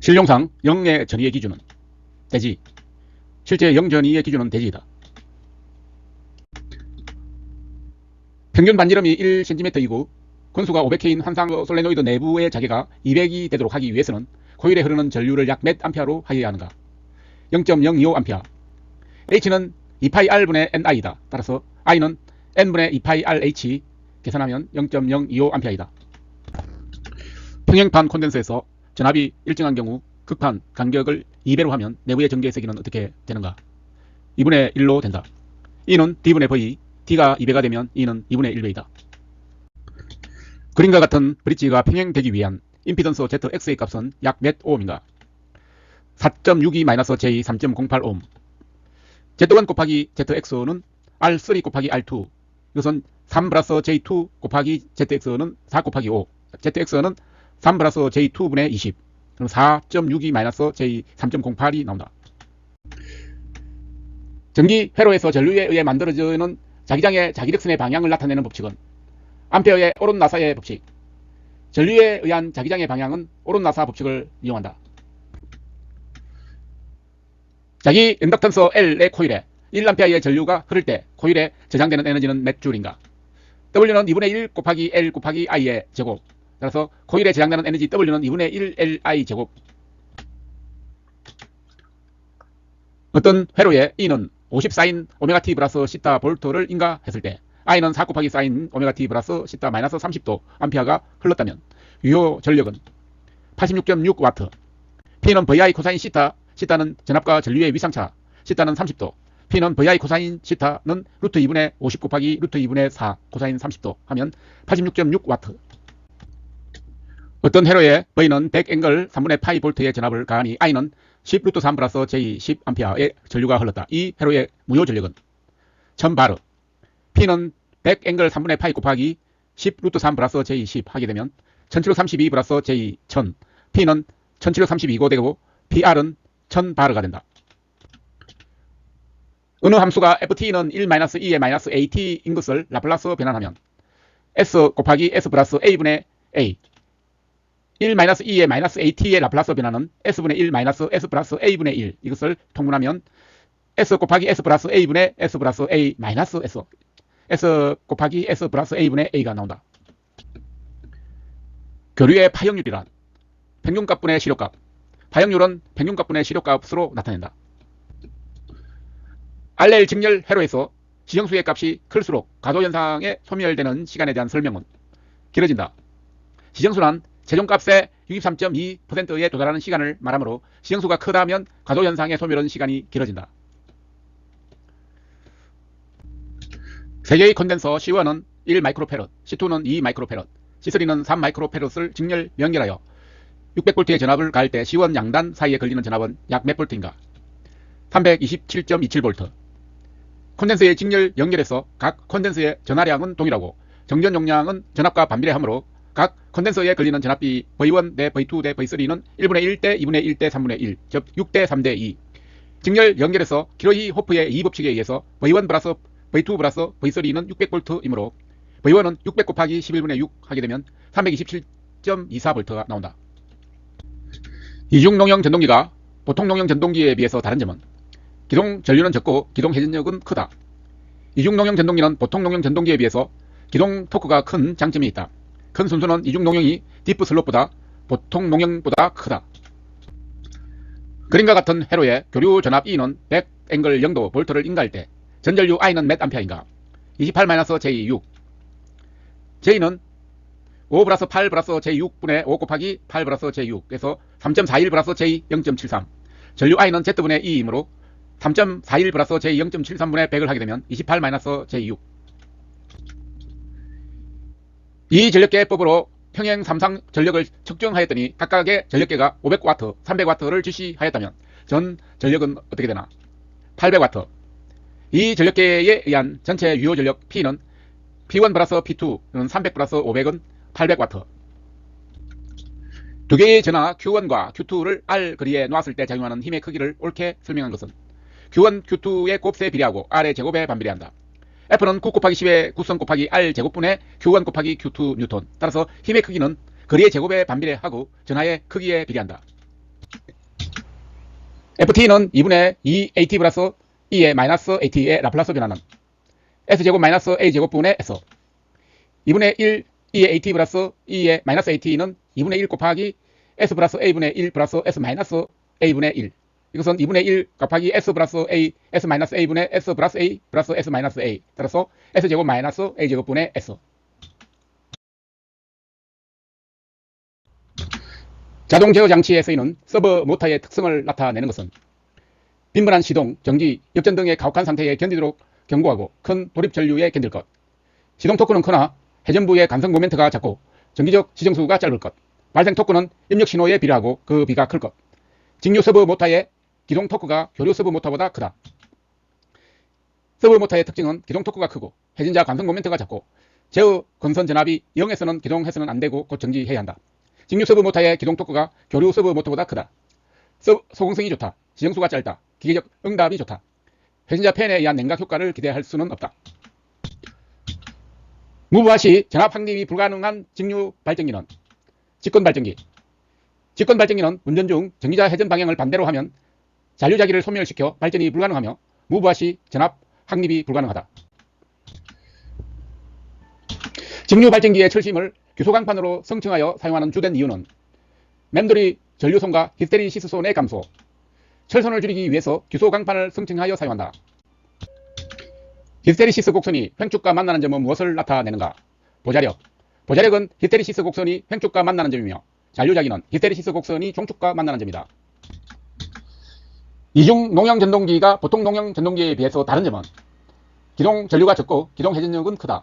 실용상 0의 전위의 기준은 대지, 실제 0전위의 기준은 대지이다. 평균 반지름이 1cm이고 건수가 500K인 환상 솔레노이드 내부의 자개가 200이 되도록 하기 위해서는 코일에 흐르는 전류를 약 몇 암페어로 하여야 하는가? 0.025A. H는 2πR분의 NI이다. 따라서 I는 N분의 2πRH 계산하면 0.025A이다. 평행판 콘덴서에서 전압이 일정한 경우 극판 간격을 2배로 하면 내부의 전기의 세기는 어떻게 되는가? 2분의 1로 된다. E는 D분의 V, D가 2배가 되면 E는 2분의 1배이다. 그림과 같은 브릿지가 평행되기 위한 임피던스 ZX의 값은 약 몇 오음인가? 4.62-J 3.08오hm. Z1 곱하기 ZX는 R3 곱하기 R2. 이것은 3 플러스 J2 곱하기 ZX는 4 곱하기 5. ZX는 3 플러스 J2분의 20. 그럼 4.62-J 3.08이 나온다. 전기 회로에서 전류에 의해 만들어지는 자기장의 자기력선의 방향을 나타내는 법칙은 암페어의 오론나사의 법칙. 전류에 의한 자기장의 방향은 오론나사 법칙을 이용한다. 자기 인덕턴스 L의 코일에 1A의 전류가 흐를 때 코일에 저장되는 에너지는 몇 줄인가? W는 2분의 1 곱하기 L 곱하기 I의 제곱. 따라서 코일에 저장되는 에너지 W는 2분의 1 LI 제곱. 어떤 회로에 E는 50사인 오메가 T 플러스 시타 볼트를 인가했을 때 I는 4 곱하기 사인 오메가 T 플러스 시타 마이너스 30도 암페어가 흘렀다면 유효 전력은 86.6W. P는 VI 코사인 시타, 시타는 전압과 전류의 위상차, 시타는 30도. P는 VI 코사인 시타는 루트 2분의 50 곱하기 루트 2분의 4 코사인 30도 하면 86.6W. 어떤 회로에 V는 100앵글 3분의 파이 볼트의 전압을 가하니 I는 10 루트 3 플러스 J 10A의 전류가 흘렀다. 이 회로의 무효 전력은 1000바르. P는 100앵글 3분의 파이 곱하기 10 루트 3 플러스 J 10 하게 되면 1732 플러스 J 1000. P는 1732고 되고 PR은 1000바르가 된다. 어느 함수가 FT는 1-E의 -AT인 것을 라플라스 변환하면 S 곱하기 S 플러스 A분의 A. 1-E의 -AT의 라플라스 변환은 S분의 1-S 플러스 A분의 1. 이것을 통분하면 S 곱하기 S 플러스 A분의 S 플러스 A 마이너스 S. S 곱하기 S 플러스 A분의 A가 나온다. 교류의 파형률이란 평균값분의 시료값. 파형률은 평균값분의 시료값으로 나타낸다. RL 직렬 회로에서 지정수의 값이 클수록 가도현상에 소멸되는 시간에 대한 설명은 길어진다. 지정수란 최종값의 63.2%에 도달하는 시간을 말하므로 지정수가 크다면 가도현상의 소멸은 시간이 길어진다. 세개의 콘덴서 C1은 1마이크로페럿, C2는 2마이크로페럿, C3는 3마이크로페럿을 직렬 연결하여 600V의 전압을 가할 때 C1 양단 사이에 걸리는 전압은 약 몇 볼트인가? 327.27V. 콘덴서의 직렬 연결에서 각 콘덴서의 전하량은 동일하고 정전 용량은 전압과 반비례하므로 각 콘덴서에 걸리는 전압비 V1 대 V2 대 V3는 1분의 1 대 2분의 1 대 3분의 1, 즉 6 대 3 대 2. 직렬 연결에서 키로히-호프의 이법칙에 의해서 V1 플러스 V2 플러스 V3는 600V이므로 V1은 600 곱하기 11분의 6 하게 되면 327.24V가 나온다. 이중농형 전동기가 보통 농형 전동기에 비해서 다른 점은 기동 전류는 적고 기동 회전력은 크다. 이중농형 전동기는 보통 농형 전동기에 비해서 기동 토크가 큰 장점이 있다. 큰 순수는 이중농형이 디프 슬롭보다 보통 농형보다 크다. 그림과 같은 회로에 교류 전압 E는 100앵글 0도 볼트를 인가할 때 전전류 I는 몇 암페어인가? 28-J6. J는 5 플러스 8 플러스 J6분의 5 곱하기 8 플러스 J6에서 3.41 플러스 J 0.73. 전류 I는 Z분의 E이므로 3.41 플러스 J 0.73분의 100을 하게 되면 28-J6. 이 전력계법으로 평행 3상 전력을 측정하였더니 각각의 전력계가 500W, 300W를 지시하였다면 전 전력은 어떻게 되나? 800W. 이 전력계에 의한 전체 유효 전력 P는 P1 플러스 P2는 300 플러스 500은 800W. 두 개의 전하 Q1과 Q2를 R 거리에 놓았을 때 작용하는 힘의 크기를 옳게 설명한 것은 Q1, Q2의 곱세에 비례하고 R의 제곱에 반비례한다. F는 9 곱하기 10의 9선 곱하기 R 제곱분의 Q1 곱하기 Q2 뉴턴. 따라서 힘의 크기는 거리의 제곱에 반비례하고 전하의 크기에 비례한다. ft는 2분의 2at 플러스 2의 마이너스 at의 라플라스 변화는 s제곱 마이너스 a제곱분의 s 2분의 1 2의 at 플러스 2의 마이너스 at는 2분의 1 곱하기 s 플러스 a분의 1 플러스 s 마이너스 a분의 1. 이것은 2분의 1 곱하기 s 플러스 a s 마이너스 a분의 s 플러스 a 플러스 s 마이너스 a. 따라서 s제곱 마이너스 a제곱분의 s. 자동 제어 장치에 쓰이는 서버 모터의 특성을 나타내는 것은 빈번한 시동, 정지, 역전 등의 가혹한 상태에 견디도록 견고하고 큰 돌입 전류에 견딜 것. 시동 토크는 크나 회전부의 간섭 모멘트가 작고 정기적 지정수가 짧을 것. 발생 토크는 입력 신호에 비례하고 그 비가 클 것. 직류 서브 모터의 기동 토크가 교류 서브 모터보다 크다. 서브 모터의 특징은 기동 토크가 크고 회전자 간섭 모멘트가 작고 제어 건선 전압이 0에서는 기동해서는 안되고 곧 정지해야 한다. 직류 서브 모터의 기동 토크가 교류 서브 모터보다 크다. 소공성이 좋다. 지정수가 짧다. 기계적 응답이 좋다. 회전자 팬에 의한 냉각 효과를 기대할 수는 없다. 무브화 시 전압 확립이 불가능한 직류 발전기는 직권 발전기. 직권 발전기는 운전 중 전기자 회전 방향을 반대로 하면 잔류자기를 소멸시켜 발전이 불가능하며 무브화 시 전압 확립이 불가능하다. 직류 발전기의 철심을 규소강판으로 성층하여 사용하는 주된 이유는 맴돌이 전류손과 히스테리시스손의 감소, 철선을 줄이기 위해서 규소강판을 성층하여 사용한다. 히스테리시스 곡선이 횡축과 만나는 점은 무엇을 나타내는가? 보자력. 보자력은 히스테리시스 곡선이 횡축과 만나는 점이며 잔류자기는 히스테리시스 곡선이 종축과 만나는 점이다. 이중 농형 전동기가 보통 농형 전동기에 비해서 다른 점은 기동 전류가 적고 기동 회전력은 크다.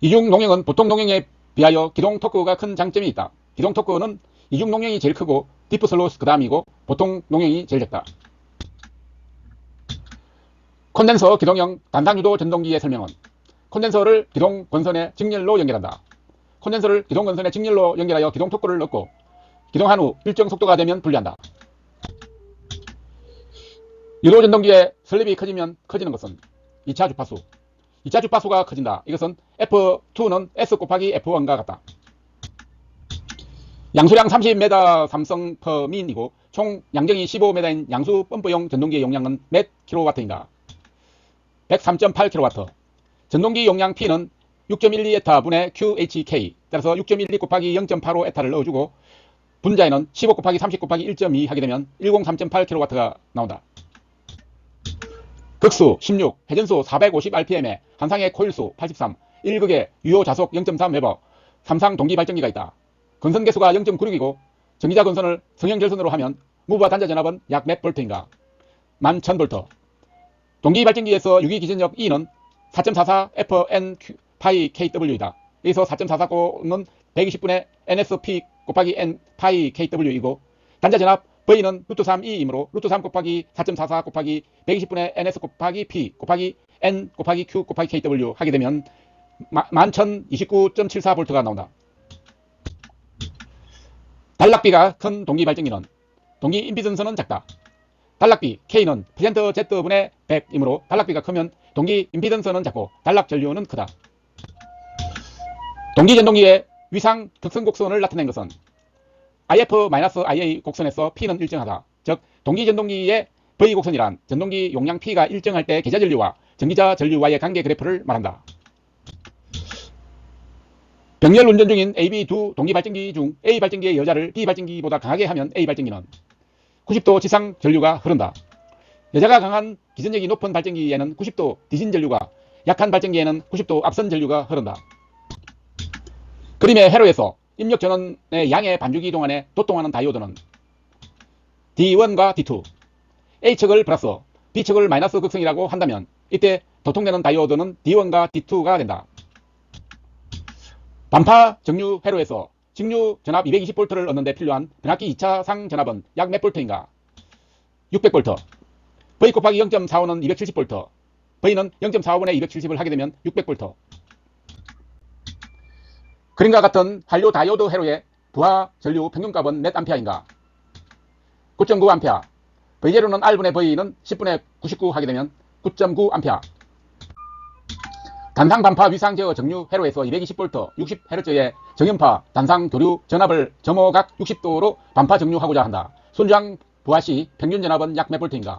이중 농형은 보통 농형에 비하여 기동 토크가 큰 장점이 있다. 기동 토크는 이중 농형이 제일 크고 디프 슬로우스 그 다음이고 보통 농형이 제일 적다. 콘덴서 기동형 단상유도 전동기의 설명은 콘덴서를 기동 건선의 직렬로 연결한다. 콘덴서를 기동 건선의 직렬로 연결하여 기동 토크를 얻고 기동한 후 일정 속도가 되면 분리한다. 유도 전동기의 슬립이 커지면 커지는 것은 2차 주파수. 2차 주파수가 커진다. 이것은 F2는 S 곱하기 F1과 같다. 양수량 30m 삼성 퍼민이고 총 양정이 15m인 양수 펌프용 전동기의 용량은 몇 킬로와트인가? 103.8kW. 전동기 용량 P는 6.12에타 분의 QHK. 따라서 6.12 곱하기 0.85에타를 넣어주고 분자에는 15 곱하기 30 곱하기 1.2 하게 되면 103.8kW가 나온다. 극수 16, 회전수 450rpm에 한상의 코일수 83, 1극의 유효 자속 0.3웨버, 3상 동기 발전기가 있다. 건선 개수가 0.96이고 전기자 건선을 성형 결선으로 하면 무브와 단자 전압은 약 몇 볼트인가? 11,000V. 동기 발전기에서 유기 기전력 E는 4.44 FN 파이 KW이다. 여기서 4.44는 120분의 NSP 곱하기 N 파이 KW이고 단자 전압 V는 루트 3E이므로 루트 3 곱하기 4.44 곱하기 120분의 NS 곱하기 P 곱하기 N 곱하기 Q 곱하기 KW 하게 되면 11,029.74V가 나온다. 단락비가 큰 동기 발전기는 동기 임피던스는 작다. 단락비 K는 퍼센트 Z분의 100이므로 단락비가 크면 동기 임피던스는 작고 단락 전류는 크다. 동기 전동기의 위상 특성 곡선을 나타낸 것은 IF-IA 곡선에서 P는 일정하다. 즉 동기 전동기의 V 곡선이란 전동기 용량 P가 일정할 때 계좌 전류와 전기자 전류와의 관계 그래프를 말한다. 병렬 운전 중인 AB 두 동기 발전기 중 A 발전기의 여자를 B 발전기보다 강하게 하면 A 발전기는 90도 지상 전류가 흐른다. 여자가 강한 기전력이 높은 발전기에는 90도 디진 전류가, 약한 발전기에는 90도 앞선 전류가 흐른다. 그림의 회로에서 입력 전원의 양의 반주기 동안에 도통하는 다이오드는 D1과 D2, A측을 플러스, B측을 마이너스 극성이라고 한다면 이때 도통되는 다이오드는 D1과 D2가 된다. 반파 정류 회로에서 직류 전압 220V를 얻는 데 필요한 변압기 2차 상 전압은 약 몇 볼트인가? 600V. V 곱하기 0.45는 270V. V는 0.45분의 270을 하게 되면 600V. 그림과 같은 한류 다이오드 회로의 부하 전류 평균값은 몇 암페어인가? 9.9A. V0는 R분의 V는 10분의 99 하게 되면 9.9A. 단상 반파 위상 제어 정류 회로에서 220V 60Hz의 정연파 단상 교류 전압을 점호각 60도로 반파 정류하고자 한다. 순장 부하시 평균 전압은 약 몇 볼트인가?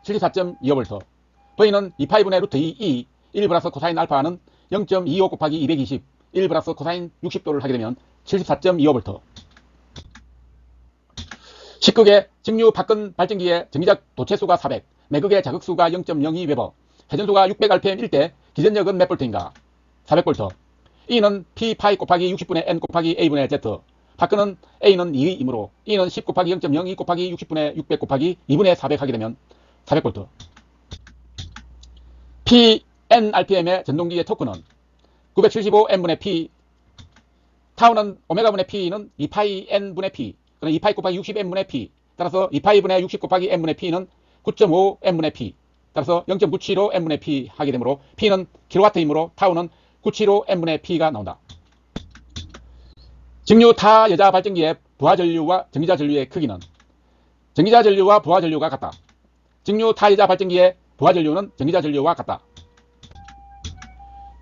74.25V. V는 2파이분의 루트 2 1 플러스 코사인 알파는 0.25 곱하기 220 1 플러스 코사인 60도를 하게 되면 74.25V. 10극의 직류 박근 발전기의 전기적 도체수가 400, 매극의 자극수가 0.02웨버, 회전수가 600rpm일 때 기전력은 몇 볼트인가? 400V. E는 P 파이 곱하기 60분의 N 곱하기 A분의 Z. 박근은 A는 2이므로 E는 10 곱하기 0.02 곱하기 60분의 600 곱하기 2분의 400 하게 되면 400V. Pn rpm의 전동기의 토크는 975n분의 P, 타우는 오메가분의 P는 2파이 n분의 P, 그럼 2파이 곱하기 60n분의 P, 따라서 2파이분의 60 곱하기 n분의 P는 9.5n분의 P, 따라서 0.975n분의 P 하게 되므로 P는 킬로와트이므로 타우는 975n분의 P가 나온다. 직류 타 여자 발전기의 부하 전류와 전기자 전류의 크기는 전기자 전류와 부하 전류가 같다. 직류 타 여자 발전기의 부하 전류는 전기자 전류와 같다.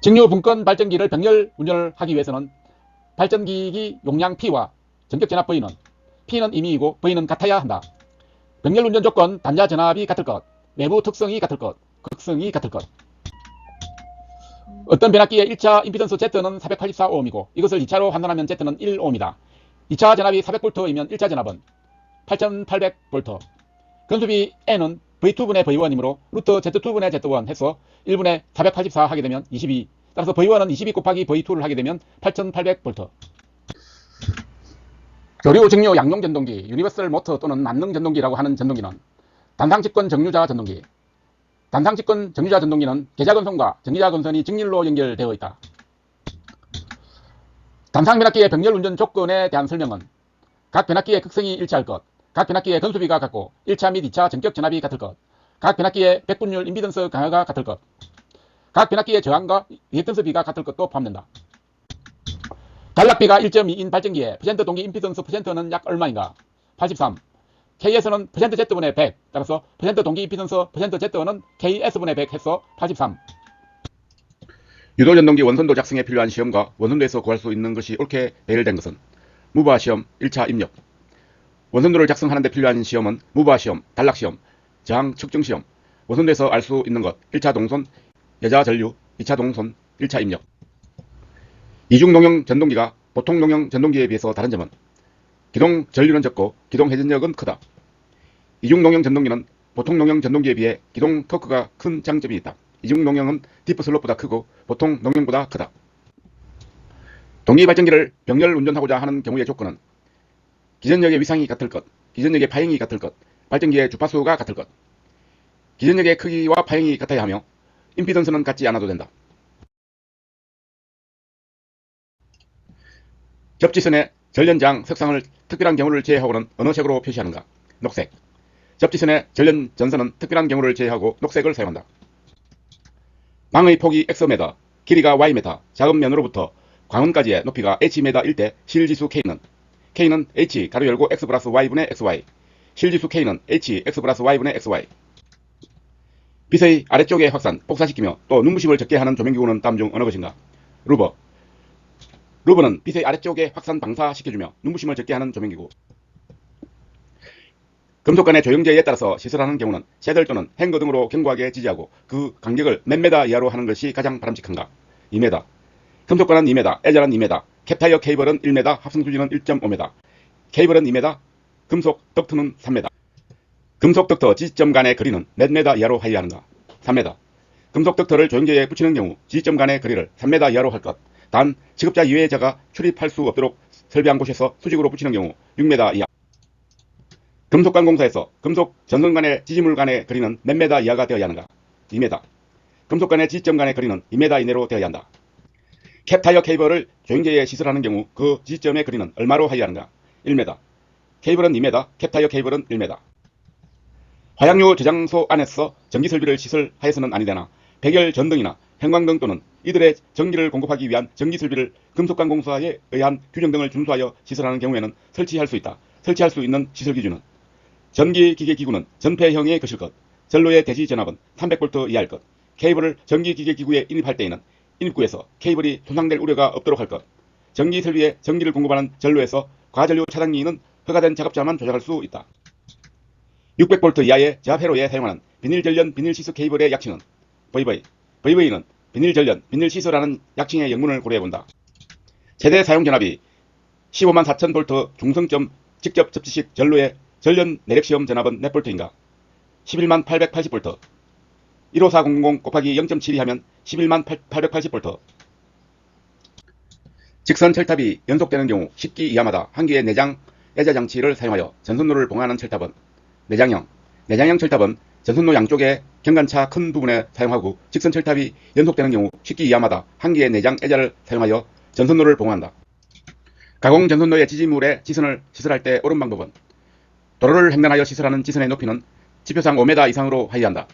직류 분권 발전기를 병렬 운전을 하기 위해서는 발전기기 용량 P와 전격 전압 V는 P는 임의이고 V는 같아야 한다. 병렬 운전 조건 단자 전압이 같을 것, 외부 특성이 같을 것, 극성이 같을 것. 어떤 변압기의 1차 임피던스 Z는 484ohm이고 이것을 2차로 환산하면 Z는 1ohm이다. 2차 전압이 400V이면 1차 전압은 8800V. 건수비 N은 V2분의 V1이므로 루트 Z2분의 Z1 해서 1분의 484 하게 되면 22. 따라서 V1은 22 곱하기 V2를 하게 되면 8800V. 교류 직류 양용 전동기, 유니버설 모터 또는 만능 전동기라고 하는 전동기는 단상직권 정류자 전동기. 단상직권 정류자 전동기는 계좌건선과 전기자 건선이 직렬로 연결되어 있다. 단상 변압기의 병렬 운전 조건에 대한 설명은 각 변압기의 극성이 일치할 것, 각 변압기의 건수비가 같고 1차 및 2차 전격 전압이 같을 것, 각 변압기의 백분율 임피던스 강화가 같을 것, 각 변압기의 저항과 리액턴스비가 같을 것도 포함된다. 단락비가 1.2인 발전기의 퍼센트 동기 임피던스 퍼센트는 약 얼마인가? 83. KS는 퍼센트 Z분의 100. 따라서 퍼센트 동기 임피던스 퍼센트 Z는 KS분의 100 해서 83. 유도전동기 원선도 작성에 필요한 시험과 원선도에서 구할 수 있는 것이 옳게 배열된 것은 무바 시험 1차 입력. 원선도를 작성하는 데 필요한 시험은 무바 시험, 단락 시험, 저항 측정 시험, 원선도에서 알 수 있는 것 1차 동선, 여자 전류, 2차 동선, 1차 입력. 이중 농형 전동기가 보통 농형 전동기에 비해서 다른 점은 기동 전류는 적고 기동 회전력은 크다. 이중 농형 전동기는 보통 농형 전동기에 비해 기동 토크가 큰 장점이 있다. 이중 농형은 디프 슬롭보다 크고 보통 농형보다 크다. 동기 발전기를 병렬 운전하고자 하는 경우의 조건은 기전력의 위상이 같을 것, 기전력의 파행이 같을 것, 발전기의 주파수가 같을 것. 기전력의 크기와 파행이 같아야 하며 임피던스는 같지 않아도 된다. 접지선의 전련장 색상을 특별한 경우를 제외하고는 어느 색으로 표시하는가? 녹색. 접지선의 전련 전선은 특별한 경우를 제외하고 녹색을 사용한다. 망의 폭이 Xm, 길이가 Ym, 작은 면으로부터 광원까지의 높이가 Hm일 때 실지수 K는 H 가로 열고 X 플러스 Y분의 XY. 실지수 K는 H X 플러스 Y분의 XY. 빛의 아래쪽에 확산, 복사시키며 또 눈부심을 적게 하는 조명기구는 다음 중 어느 것인가? 루버. 루버는 빛의 아래쪽에 확산 방사시켜주며 눈부심을 적게 하는 조명기구. 금속 간의 조형제에 따라서 시설하는 경우는 셰들 또는 행거 등으로 견고하게 지지하고 그 간격을 몇 메다 이하로 하는 것이 가장 바람직한가? 2m. 금속관은 2m, 엘자는 2m, 캡타이어 케이블은 1m, 합성수지는 1.5m. 케이블은 2m, 금속 덕트는 3m. 금속 덕터 지지점 간의 거리는 몇 메다 이하로 하여야 하는가? 3m. 금속 덕터를 조형제에 붙이는 경우 지지점 간의 거리를 3m 이하로 할 것. 단 직업자 이외자가 출입할 수 없도록 설비한 곳에서 수직으로 붙이는 경우 6m 이하. 금속관공사에서 금속 전선 간의 지지물 간의 거리는 몇 메다 이하가 되어야 하는가? 2m. 금속 간의 지지점 간의 거리는 2m 이내로 되어야 한다. 캡타이어 케이블을 조형제에 시설하는 경우 그 지지점의 거리는 얼마로 하여야 하는가? 1m. 케이블은 2m, 캡타이어 케이블은 1m. 화약류 저장소 안에서 전기설비를 시설하여서는 아니되나 백열 전등이나 형광등 또는 이들의 전기를 공급하기 위한 전기설비를 금속관공사에 의한 규정 등을 준수하여 시설하는 경우에는 설치할 수 있다. 설치할 수 있는 시설 기준은 전기기계기구는 전폐형의 것일 것, 전로의 대시 전압은 300V 이하일 것, 케이블을 전기기계기구에 인입할 때에는 인입구에서 케이블이 손상될 우려가 없도록 할 것, 전기설비에 전기를 공급하는 전로에서 과전류 차단기는 허가된 작업자만 조작할 수 있다. 600V 이하의 저압 회로에 사용하는 비닐 전련 비닐 시스 케이블의 약칭은 VV, VV는 비닐 전련 비닐 시스라는 약칭의 영문을 고려해본다. 최대 사용 전압이 154,000V 중성점 직접 접지식 전로의 전련 내력 시험 전압은 몇 볼트인가? 11880V. 15400 곱하기 0.72 하면 11880V. 직선 철탑이 연속되는 경우 10기 이하마다 한 개의 내장 애자 장치를 사용하여 전선로를 봉하는 철탑은 내장형. 내장형 철탑은 전선로 양쪽에 경관차 큰 부분에 사용하고 직선 철탑이 연속되는 경우 10기 이하마다 한 개의 내장 애자를 사용하여 전선로를 봉한다. 가공 전선로의 지지물에 지선을 시설할 때 옳은 방법은 도로를 횡단하여 시설하는 지선의 높이는 지표상 5m 이상으로 하이한다.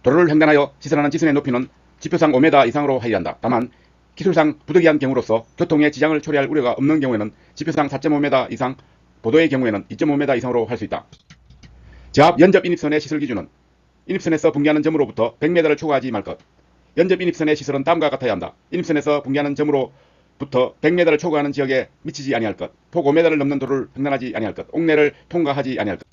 도로를 횡단하여 시설하는 지선의 높이는 지표상 5m 이상으로 하이한다. 다만 기술상 부득이한 경우로서 교통에 지장을 초래할 우려가 없는 경우에는 지표상 4.5m 이상, 보도의 경우에는 2.5m 이상으로 할 수 있다. 저압 연접 인입선의 시설 기준은 인입선에서 붕괴하는 점으로부터 100m를 초과하지 말 것. 연접 인입선의 시설은 다음과 같아야 한다. 인입선에서 붕괴하는 점으로부터 100m를 초과하는 지역에 미치지 아니할 것. 폭 5m를 넘는 도로를 횡단하지 아니할 것. 옥내를 통과하지 아니할 것.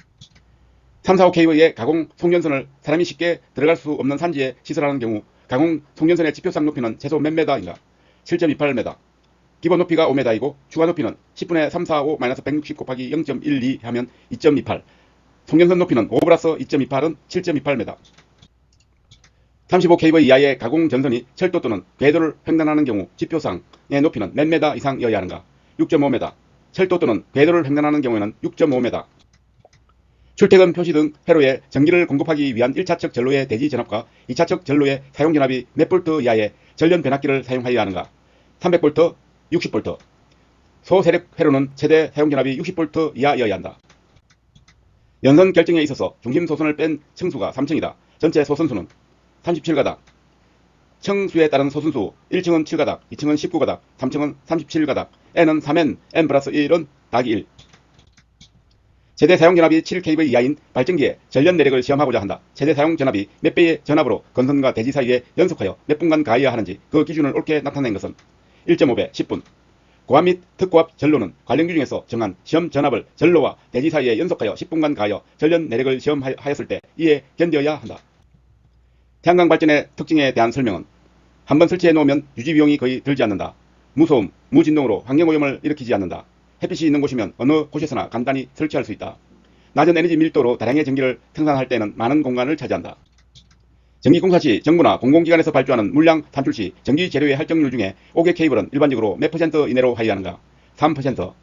345K의 가공 송전선을 사람이 쉽게 들어갈 수 없는 산지에 시설하는 경우 가공 송전선의 지표상 높이는 최소 몇 m인가? 7.28m. 기본 높이가 5m이고 추가 높이는 10분의 345-160 곱하기 0.12 하면 2.28. 송전선 높이는 5 플러스 2.28은 7.28m. 35kV 이하의 가공 전선이 철도 또는 궤도를 횡단하는 경우 지표상의 높이는 몇 m 이상이어야 하는가? 6.5m. 철도 또는 궤도를 횡단하는 경우에는 6.5m. 출퇴근 표시 등 회로에 전기를 공급하기 위한 1차측 전로의 대지 전압과 2차측 전로의 사용 전압이 몇 볼트 이하의 전련 변압기를 사용하여야 하는가? 300V, 60V. 소세력 회로는 최대 사용 전압이 60V 이하여야 한다. 연선 결정에 있어서 중심 소선을 뺀 층수가 3층이다. 전체 소선수는 37가닥. 층수에 따른 소선수 1층은 7가닥, 2층은 19가닥, 3층은 37가닥, n은 3n, n 플러스 1은 더하기 1. 최대 사용 전압이 7kV 이하인 발전기에 전련 내력을 시험하고자 한다. 최대 사용 전압이 몇 배의 전압으로 건선과 대지 사이에 연속하여 몇 분간 가해야 하는지 그 기준을 옳게 나타낸 것은 1.5배 10분. 고압 및 특고압 전로는 관련 규정에서 정한 시험 전압을 전로와 대지 사이에 연속하여 10분간 가하여 전련 내력을 시험하였을 때 이에 견뎌야 한다. 태양광 발전의 특징에 대한 설명은 한번 설치해 놓으면 유지 비용이 거의 들지 않는다. 무소음, 무진동으로 환경오염을 일으키지 않는다. 햇빛이 있는 곳이면 어느 곳에서나 간단히 설치할 수 있다. 낮은 에너지 밀도로 다량의 전기를 생산할 때는 많은 공간을 차지한다. 전기공사 시 정부나 공공기관에서 발주하는 물량 산출 시 전기 재료의 할정률 중에 옥외 케이블은 일반적으로 몇 % 이내로 하이하는가? 3%.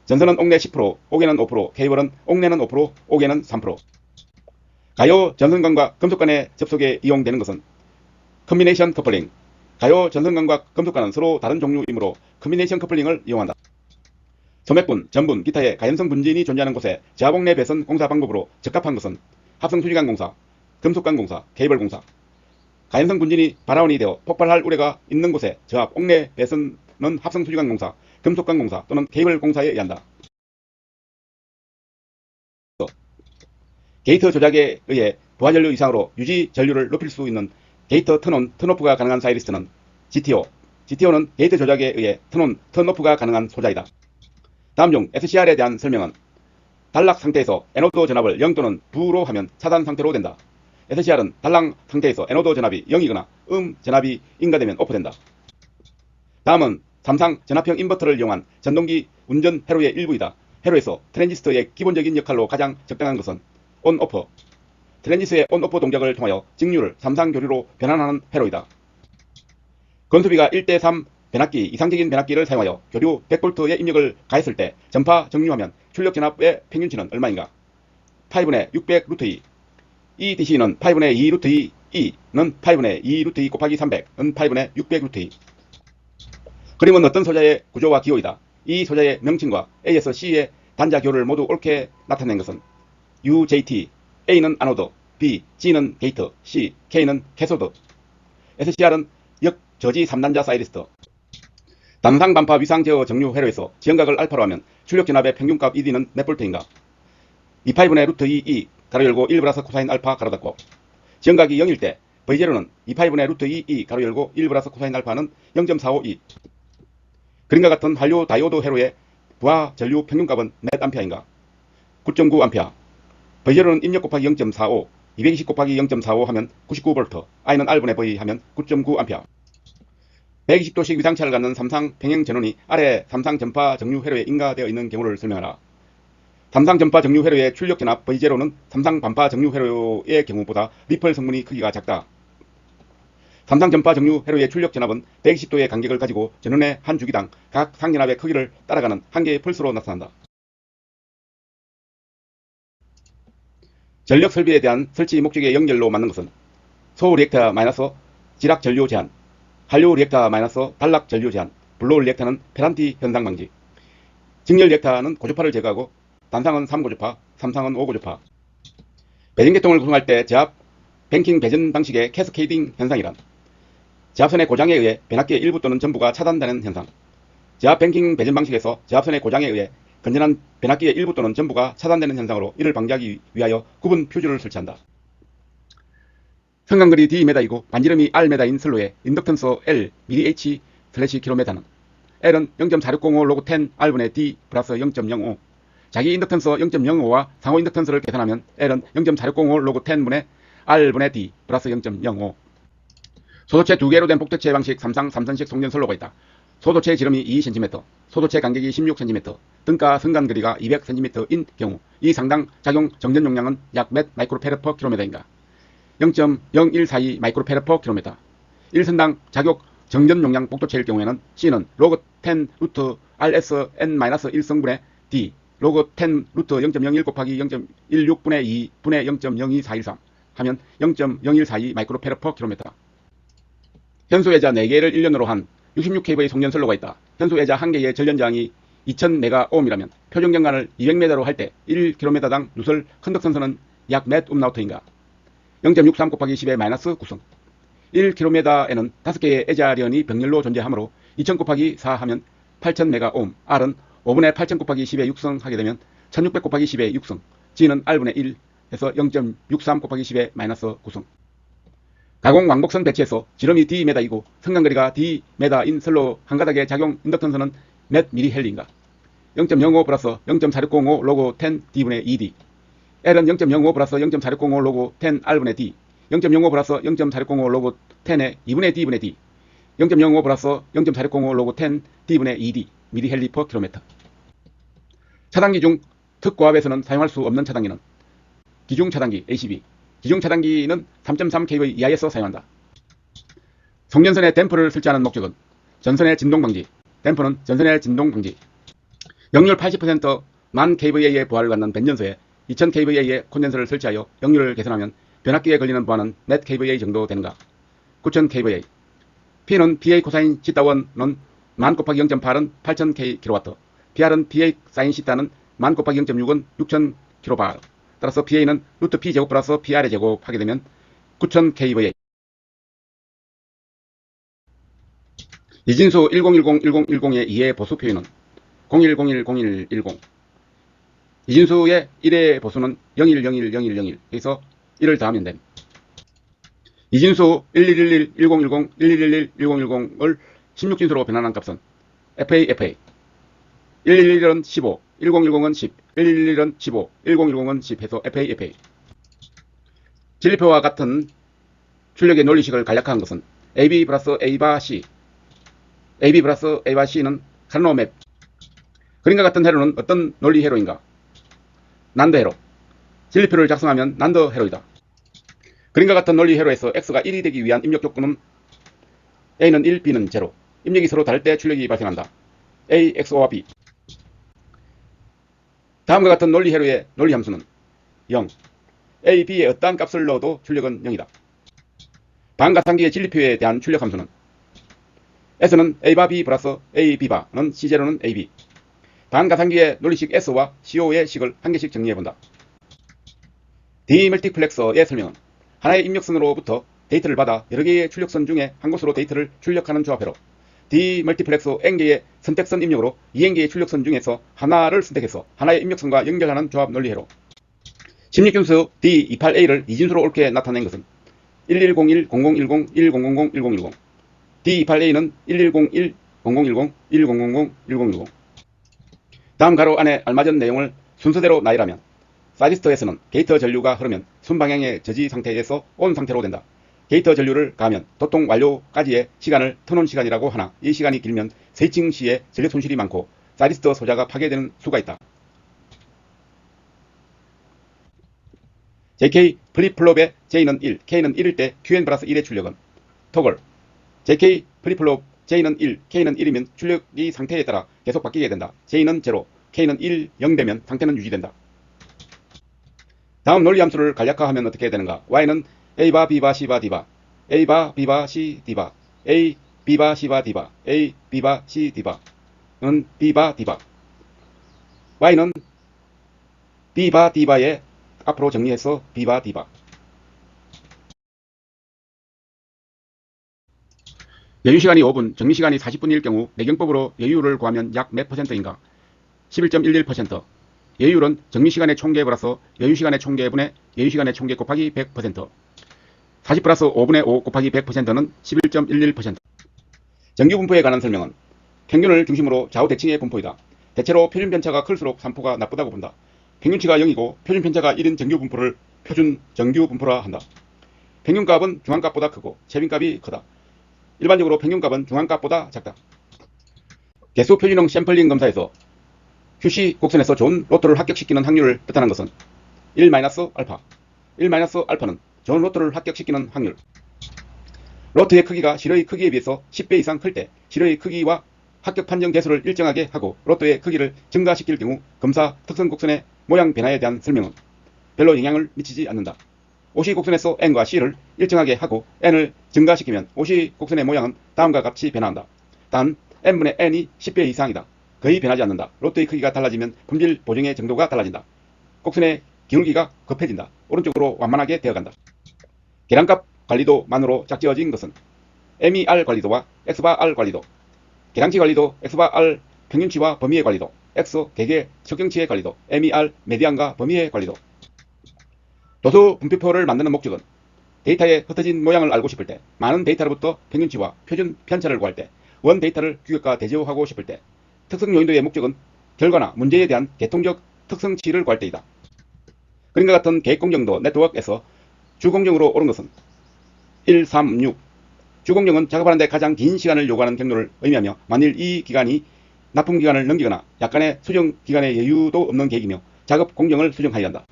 전선은 옥내 10%, 옥외는 5%, 케이블은 옥내는 5%, 옥외는 3%. 가요 전선관과 금속관의 접속에 이용되는 것은 컨비네이션 커플링. 가요 전선관과 금속관은 서로 다른 종류이므로 컨비네이션 커플링을 이용한다. 소매분, 전분, 기타의 가연성 분진이 존재하는 곳에 저압옥내 배선 공사 방법으로 적합한 것은 합성수지관 공사, 금속관 공사, 케이블 공사. 가연성 분진이 발화원이 되어 폭발할 우려가 있는 곳에 저압 옥내 배선은 합성수지관 공사, 금속관 공사 또는 케이블 공사에 의한다. 게이트 조작에 의해 부하전류 이상으로 유지 전류를 높일 수 있는 게이트 턴온, 턴오프가 가능한 사이리스트는 GTO. GTO는 게이트 조작에 의해 턴온, 턴오프가 가능한 소자이다. 다음 중 SCR에 대한 설명은 단락 상태에서 에노드 전압을 0 또는 부로 하면 차단 상태로 된다. SCR은 단락 상태에서 에노드 전압이 0이거나 전압이 인가되면 오프된다. 다음은 삼상 전압형 인버터를 이용한 전동기 운전 회로의 일부이다. 회로에서 트랜지스터의 기본적인 역할로 가장 적당한 것은 온오프. 트랜지스터의 온오프 동작을 통하여 직류를 삼상 교류로 변환하는 회로이다. 건수비가 1대3 변압기, 이상적인 변압기를 사용하여 교류 100V의 입력을 가했을 때 전파 정류하면 출력 전압의 평균치는 얼마인가? 8분의 600 루트 2. 이 DC는 8분의 2 루트 2, E는 8분의 2 루트 2 곱하기 300은 8분의 600 루트 2. 그림은 어떤 소자의 구조와 기호이다. 이 소자의 명칭과 A에서 C의 단자교를 모두 옳게 나타낸 것은 UJT, A는 아노드, B, G는 게이트, C, K는 캐소드. SCR은 역저지 3단자 사이리스트. 단상 반파 위상 제어 정류 회로에서 지연각을 알파로 하면 출력 전압의 평균값 ED는 몇 볼트인가? 2파이분의 루트 2E 가로 열고 1 플러스 코사인 알파 가로 닫고. 지연각이 0일 때 V0는 2파이분의 루트 2E 가로 열고 1 플러스 코사인 알파는 0.45E. 그림과 같은 한류 다이오드 회로의 부하 전류 평균값은 몇 암페어인가? 9.9 암페어. V0는 입력 곱하기 0.45, 220 곱하기 0.45 하면 99V, I는 R분의 V 하면 9.9A. 120도씩 위상차를 갖는 삼상 평행 전원이 아래 삼상 전파 정류 회로에 인가되어 있는 경우를 설명하라. 삼상 전파 정류 회로의 출력 전압 V0는 삼상 반파 정류 회로의 경우보다 리플 성분이 크기가 작다. 삼상 전파 정류 회로의 출력 전압은 120도의 간격을 가지고 전원의 한 주기당 각 상전압의 크기를 따라가는 한 개의 펄스로 나타난다. 전력 설비에 대한 설치 목적의 연결로 맞는 것은 소호 리액터 마이너스 지락 전류 제한, 한류 리액터 마이너스 단락 전류 제한, 블로우 리액터는 페란티 현상 방지, 직렬 리액터는 고주파를 제거하고 단상은 3고주파, 삼상은 5고주파. 배전계통을 구성할 때 제압 뱅킹 배전 방식의 캐스케이딩 현상이란 제압선의 고장에 의해 변압기의 일부 또는 전부가 차단되는 현상. 제압 뱅킹 배전 방식에서 제압선의 고장에 의해 건전한 변압기의 일부 또는 전부가 차단되는 현상으로 이를 방지하기 위하여 구분 퓨즈를 설치한다. 성간거리 Dm이고 반지름이 Rm인 슬로의 인덕턴스 L mH/km는 L은 0.4605 로그 10 R분의 D 플러스 0.05, 자기 인덕턴스 0.05와 상호 인덕턴스를 계산하면 L은 0.4605 로그 10분의 R분의 D 플러스 0.05. 소도체 2개로 된 복도체 방식 삼상 3선식 송전 선로가 있다. 소도체 지름이 2cm, 소도체 간격이 16cm, 등가 성간거리가 200cm인 경우 이 상당 작용 정전 용량은 약 몇 마이크로페르 퍼 킬로미터인가? 0.0142 마이크로페르 퍼 킬로미터. 1선당 작용 정전 용량 복도체일 경우에는 C는 로그 10 루트 RSN-1성분의 D 로그 10 루트 0.01 곱하기 0.16분의 2 분의 0.02413 하면 0.0142 마이크로페르 퍼 킬로미터. 현수외자 4개를 1년으로 한 66kV의 송전 선로가 있다. 현수외자 1개의 전련저항이 2000메가옴이라면 표준경관을 200m로 할 때 1km당 누설 컨덕선선은 약 몇 음나우트인가? 0.63 곱하기 10의 마이너스 9승. 1km에는 5개의 애자련이 병렬로 존재하므로 2000 곱하기 4 하면 8000메가옴. R은 5분의 8000 곱하기 10의 6승 하게 되면 1600 곱하기 10의 6승. G는 R분의 1 해서 0.63 곱하기 10의 마이너스 9승. 가공 왕복선 배치에서 지름이 Dm이고 성간거리가 Dm인 선로 한 가닥의 작용 인덕턴스는 몇 mH인가? 0.05 플러스 0.4605 로그 10 D분의 2D. L은 0.05 플러스 0.4605 로그 10 R분의 D, 0.05 플러스 0.4605 로그 10의 2분의 D분의 D, 0.05 플러스 0.4605 로그 10 D분의 2D mH per km. 차단기 중 특고압에서는 사용할 수 없는 차단기는 기중 차단기 ACB. 기중 차단기는 3.3kV 이하에서 사용한다. 송전선에 댐퍼를 설치하는 목적은 전선의 진동 방지, 댐퍼는 전선의 진동 방지. 역률 80% 1000kVA의 부하를 갖는 변전소에 2000kVA의 콘덴서를 설치하여 역률을 개선하면 변압기에 걸리는 부하는 몇 kVA 정도 되는가? 9000kVA. P는 PA 코사인 시타원은 1000 곱하기 0.8은 8000kW, PR은 PA 사인 시타는 1000 곱하기 0.6은 6000kVAr. 따라서 PA는 루트 P 제곱 플러스 PR의 제곱 하게 되면 9000kVA. 이진수 1010-1010의 2의 보수 표현은 01010110. 이진수의 1의 보수는 01010101. 그래서 1을 더하면 됨. 이진수 1111, 1010, 1111, 1010을 16진수로 변환한 값은 FA. 111은 15, 1010은 10, 111은 15, 1010은 10 해서 FA. 진리표와 같은 출력의 논리식을 간략화한 것은 AB 플러스 A바 C, AB 플러스 A바 C는 카르노맵. 그림과 같은 회로는 어떤 논리 회로인가? 난드 회로. 진리표를 작성하면 난드 회로이다. 그림과 같은 논리 회로에서 X가 1이 되기 위한 입력 조건은 A는 1, B는 0. 입력이 서로 다를 때 출력이 발생한다. A, XO와 B. 다음과 같은 논리 회로의 논리 함수는 0. A, B의 어떠한 값을 넣어도 출력은 0이다. 반가상기의 진리표에 대한 출력 함수는 S는 A바 B 플러스 A, B바는 C0는 AB. 반가상기의 논리식 S와 CO의 식을 한 개씩 정리해본다. 디멀티플렉서의 설명은 하나의 입력선으로부터 데이터를 받아 여러 개의 출력선 중에 한 곳으로 데이터를 출력하는 조합회로 디멀티플렉서 n개의 선택선 입력으로 2n개의 출력선 중에서 하나를 선택해서 하나의 입력선과 연결하는 조합 논리회로 16진수 D28A를 이진수로 옳게 나타낸 것은 1101, 0010, 1000, 1010. D28A는 1101, 0010, 1000, 1010. 다음 가로 안에 알맞은 내용을 순서대로 나열하면 사이리스트에서는 게이트 전류가 흐르면 순방향의 저지 상태에서 온 상태로 된다. 게이트 전류를 가하면 도통 완료까지의 시간을 턴온 시간이라고 하나 이 시간이 길면 스위칭 시에 전력 손실이 많고 사이리스트 소자가 파괴되는 수가 있다. JK 플립플롭의 J는 1, K는 1일 때 QN 플러스 1의 출력은 토글 JK 플립플롭 J는 1, K는 1이면 출력이 상태에 따라 계속 바뀌게 된다. J는 0, K는 1, 0 되면 상태는 유지된다. 다음 논리 함수를 간략화하면 어떻게 되는가? Y는 A바 B바 C바 D바 A바 B바 C D바 A B바 C바 D바 A B바 C D바는 B바 D바 Y는 B바 D바의 앞으로 정리해서 B바 D바 여유시간이 5분, 정리시간이 40분일 경우 내경법으로 여유를 구하면 약 몇 %인가? 11.11%. 여유율은 정리시간의 총계 플러스 여유시간의 총계분의 여유시간의 총계 곱하기 100%. 40 플러스 5분의 5 곱하기 100%는 11.11%. 정규분포에 관한 설명은 평균을 중심으로 좌우대칭의 분포이다. 대체로 표준편차가 클수록 산포가 나쁘다고 본다. 평균치가 0이고 표준편차가 1인 정규분포를 표준 정규분포라 한다. 평균값은 중앙값보다 크고 최빈값이 크다. 일반적으로 평균값은 중앙값보다 작다. 개수 표준형 샘플링 검사에서 QC 곡선에서 좋은 로또를 합격시키는 확률을 뜻하는 것은 1-알파. 1-알파는 좋은 로또를 합격시키는 확률. 로또의 크기가 실의 크기에 비해서 10배 이상 클 때 실의 크기와 합격 판정 개수를 일정하게 하고 로또의 크기를 증가시킬 경우 검사 특성 곡선의 모양 변화에 대한 설명은 별로 영향을 미치지 않는다. OC 곡선에서 N과 C를 일정하게 하고 N을 증가시키면 OC 곡선의 모양은 다음과 같이 변화한다. 단 N분의 N이 10배 이상이다. 거의 변하지 않는다. 로또의 크기가 달라지면 분빌 보정의 정도가 달라진다. 곡선의 기울기가 급해진다. 오른쪽으로 완만하게 되어간다. 계량값 관리도만으로 짝지어진 것은 MER 관리도와 Xbar 관리도, 계량치 관리도, Xbar 평균치와 범위의 관리도, X 개개 측경치의 관리도, MER 메디안과 범위의 관리도. 도수 분표표를 만드는 목적은 데이터의 흩어진 모양을 알고 싶을 때, 많은 데이터로부터 평균치와 표준 편차를 구할 때, 원 데이터를 규격과 대조하고 싶을 때, 특성 요인도의 목적은 결과나 문제에 대한 계통적 특성치를 구할 때이다. 그림과 같은 계획공정도 네트워크에서 주공정으로 오른 것은 1, 3, 6. 주공정은 작업하는 데 가장 긴 시간을 요구하는 경로를 의미하며 만일 이 기간이 납품 기간을 넘기거나 약간의 수정 기간의 여유도 없는 계획이며 작업 공정을 수정하여야 한다.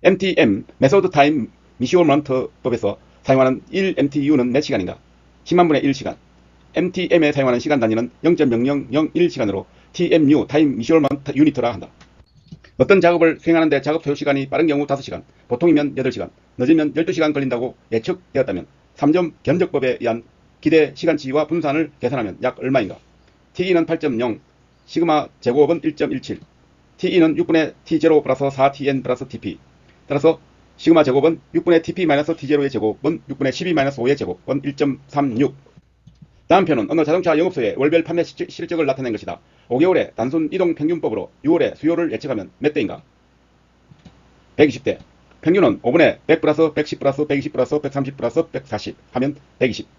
MTM 메소드 타임 미시어먼트 법에서 사용하는 1MTU는 몇 시간인가? 10만분의 1시간. MTM에 사용하는 시간 단위는 0.0001시간으로 TMU 타임 미시어먼트 유니트라 한다. 어떤 작업을 수행하는데 작업 소요 시간이 빠른 경우 5시간, 보통이면 8시간, 늦으면 12시간 걸린다고 예측되었다면 3점 견적법에 의한 기대 시간치와 분산을 계산하면 약 얼마인가? TE는 8.0, 시그마 제곱은 1.17, TE는 6분의 T0 플러스 4TN 플러스 TP. 따라서 시그마 제곱은 6분의 TP-T0의 제곱은 6분의 12-5의 제곱은 1.36. 다음 표는 어느 자동차 영업소의 월별 판매 실적을 나타낸 것이다. 5개월의 단순 이동 평균법으로 6월의 수요를 예측하면 몇 대인가? 120대. 평균은 5분의 100 플러스 110 플러스 120 플러스 130 플러스 140 하면 120.